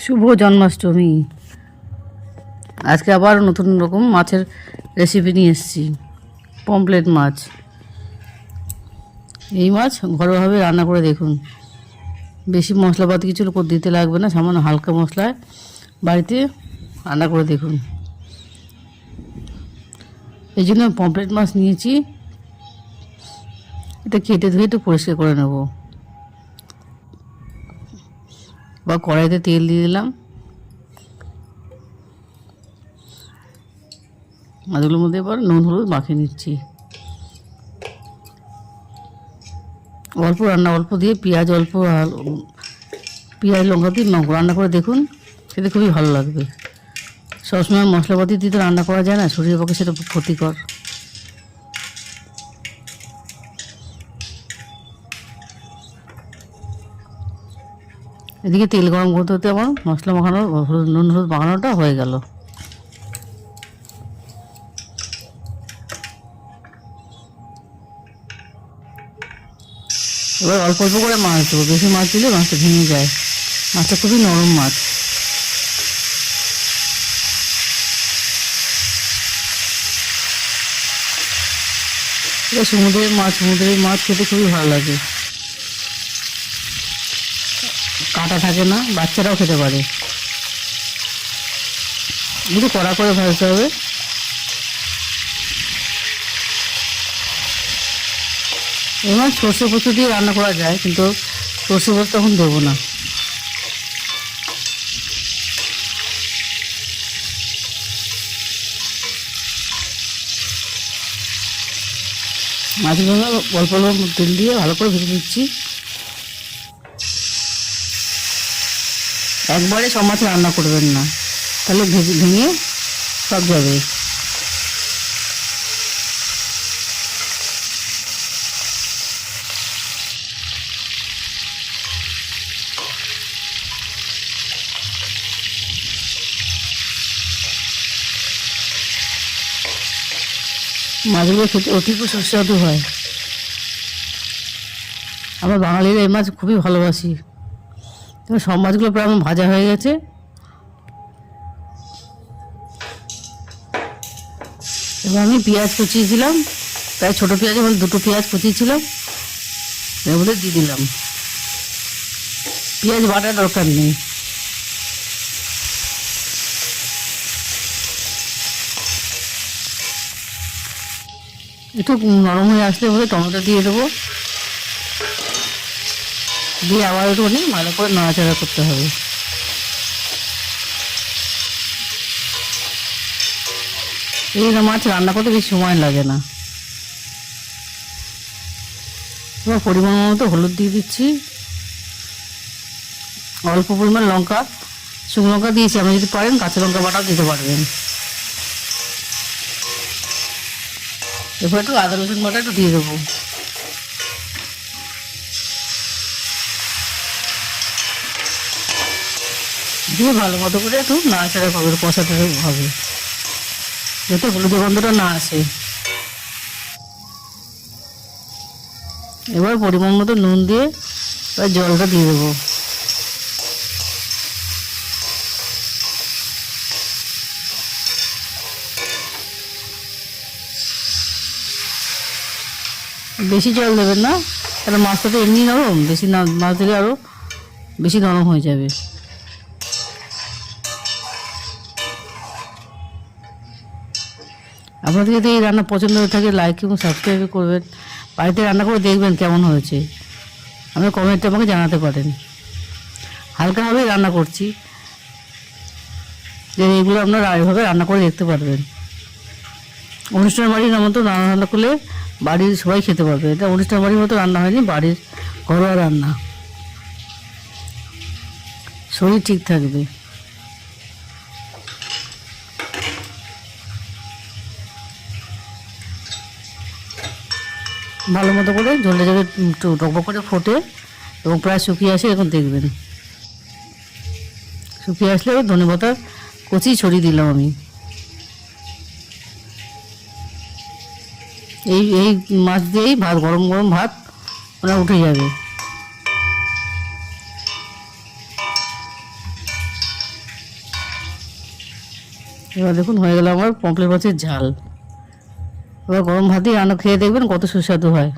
শুভ জন্মাষ্টমী। আজকে আবার নতুন রকম মাছের রেসিপি নিয়ে এসেছি। পমপ্লেট মাছ। এই মাছ ঘরোয়াভাবে রান্না করে দেখুন। বেশি মশলাপাতি কিছু দিতে লাগবে না, সামান্য হালকা মশলায় বাড়িতে রান্না করে দেখুন। এই জন্য পমপ্লেট মাছ নিয়েছি। এটা কেটে ধুয়ে একটু পরিষ্কার করে নেব। বা কড়াইতে তেল দিয়ে দিলাম। মাছগুলোর মধ্যে এবার নুন হলুদ মাখিয়ে নিচ্ছি। অল্প রান্না, অল্প দিয়ে পেঁয়াজ পেঁয়াজ লঙ্কা দিয়ে রান্না করে দেখুন, খেতে খুবই ভালো লাগবে। সবসময় মশলাপাতি দিয়ে তো রান্না করা যায় না, শরীরের পক্ষে সেটা ক্ষতিকর। এদিকে তেল গরম করতে হতে আমার মশলা মাখানো, নুন হলুদ মাখানোটা হয়ে গেল। এবার অল্প অল্প করে মাছ দেবো, বেশি মাছ দিলে মাছটা ভেঙে যায়। মাছটা খুবই নরম মাছ। এটা সমুদ্রের মাছ খেতে খুবই ভালো লাগে। কাঁটা থাকে না, বাচ্চারাও খেতে পারে। একটু কড়া করে ভাজতে হবে। এই মাছ সর্ষে পোস্ত দিয়ে রান্না করা যায়, কিন্তু সর্ষে পোস্ত তখন দেবো না। মাছগুলো অল্প অল্প তেল দিয়ে ভালো করে ভেজে নিচ্ছি। একবারে সব মাছ রান্না করবেন না, তাহলে ভেঙে সব যাবে। মাছগুলো খেতে অতীব সুস্বাদু হয়। আমরা বাঙালিরা এই মাছ খুবই ভালোবাসি। সব মাছগুলো প্রায় আমার ভাজা হয়ে গেছে। এবার আমি পেঁয়াজ কুচিয়েছিলাম, প্রায় ছোটো পেঁয়াজ, মানে দুটো পেঁয়াজ কুচিয়েছিলাম, এর মধ্যে দিয়ে দিলাম। পেঁয়াজ বাটার দরকার নেই। একটু নরম হয়ে আসলে বলে টমেটো দিয়ে দেবো। দিয়ে আবার একটুখানি ভালো করে নাড়াচাড়া করতে হবে। এই মাছ রান্না করতে বেশি সময় লাগে না। এবার পরিমাণ মতো হলুদ দিয়ে দিচ্ছি, অল্প পরিমাণ লঙ্কা, শুকনো লঙ্কা দিয়েছি, আপনি যদি পারেন কাঁচা লঙ্কা বাটাও দিতে পারবেন। এরপর একটু আদা রসুন বাটা একটু দিয়ে দেবো। দিয়ে ভালো মতো করে একটু নাড়াচাড়া করবে, কষাতে হবে, যাতে হলুদের গন্ধটা না আসে। এবার পরিমাণ মতো নুন দিয়ে এবার জলটা দিয়ে দেবো। বেশি জল দেবেন না, কারণ মাছটা তো এমনি নরম, বেশি মাছ দিলে আরও বেশি নরম হয়ে যাবে। আপনাদের যদি এই রান্না পছন্দ হয়ে থাকে, লাইক এবং সাবস্ক্রাইব করবেন। বাড়িতে রান্না করে দেখবেন কেমন হয়েছে, আপনি কমেন্টে আমাকে জানাতে পারেন। হালকাভাবে রান্না করছি, যে এগুলো আপনারা এভাবে রান্না করে দেখতে পারবেন। অনুষ্ঠান বাড়ির মতো রান্না করলে বাড়ির সবাই খেতে পারবে। এটা অনুষ্ঠান বাড়ির মতো রান্না হয়নি, বাড়ির ঘরোয়া রান্না। শরীর ঠিক থাকবে। ভালো মতো করে ঝোলে ঝোলে টকবক করে ফোটে এবং প্রায় শুকিয়ে আসে, এখন দেখবেন। শুকিয়ে আসলে ধনেপাতা কচি ছড়িয়ে দিলাম আমি। এই মাছ দিয়েই ভাত, গরম গরম ভাত ওরা উঠে যাবে। এবার দেখুন হয়ে গেল আমার পমফ্রেট মাছের ঝাল। এবার গরম ভাতেই রান্না খেয়ে দেখবেন কত সুস্বাদু হয়।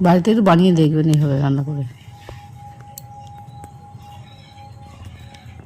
বাড়িতে একটু বানিয়ে দেখবেন এইভাবে রান্না করে।